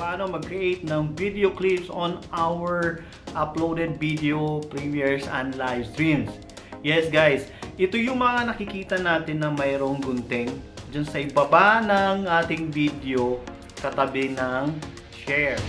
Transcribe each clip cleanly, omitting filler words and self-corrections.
paano mag-create ng video clips on our uploaded video premieres and live streams. Yes guys, ito yung mga nakikita natin na mayroong gunting dyan sa ibaba ng ating video katabi ng share.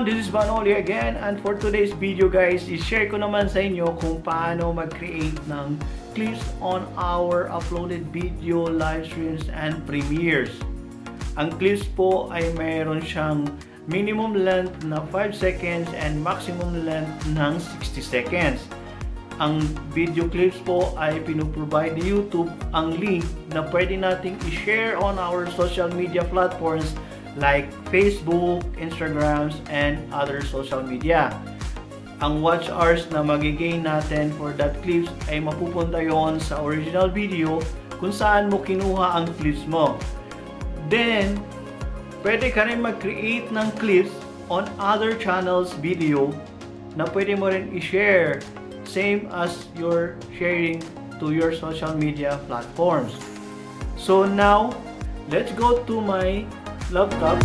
This is Manoli again, and for today's video guys, i-share ko naman sa inyo kung paano mag-create ng clips on our uploaded video, live streams, and premieres. Ang clips po ay mayroon siyang minimum length na 5 seconds and maximum length ng 60 seconds. Ang video clips po ay pinuprovide ni YouTube ang link na pwede nating i-share on our social media platforms like Facebook, Instagrams, and other social media. Ang watch hours na magigain natin for that clips ay mapupunta yon sa original video kung saan mo kinuha ang clips mo. Then, pwede ka rin mag-create ng clips on other channels video na pwede mo rin i-share, same as you're sharing to your social media platforms. So now, let's go to my laptop.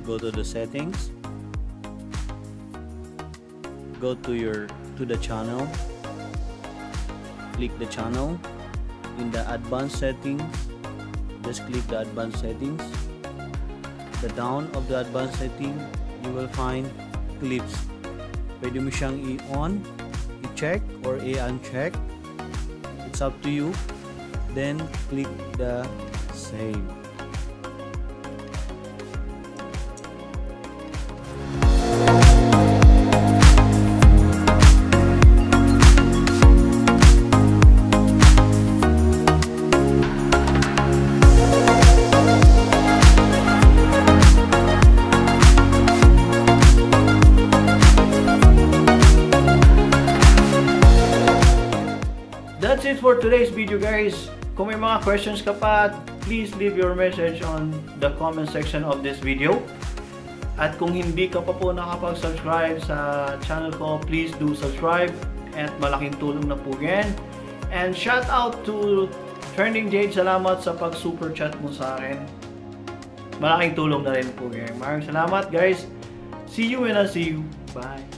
Go to the settings, go to the channel, click the channel. In the advanced settings, just click the advanced settings. The down of the advanced setting, you will find clips. Pwede mo siyang i-on, i-check or i-uncheck. It's up to you. Then click the save. for today's video guys, kung may mga questions ka pa, please leave your message on the comment section of this video. At kung hindi ka pa po nakapag-subscribe sa channel ko, please do subscribe at malaking tulong na po yan. And shout out to Trending Jade, salamat sa pag-super chat mo sa akin. Malaking tulong na rin po yan. Maraming salamat guys. See you and I'll see you. Bye.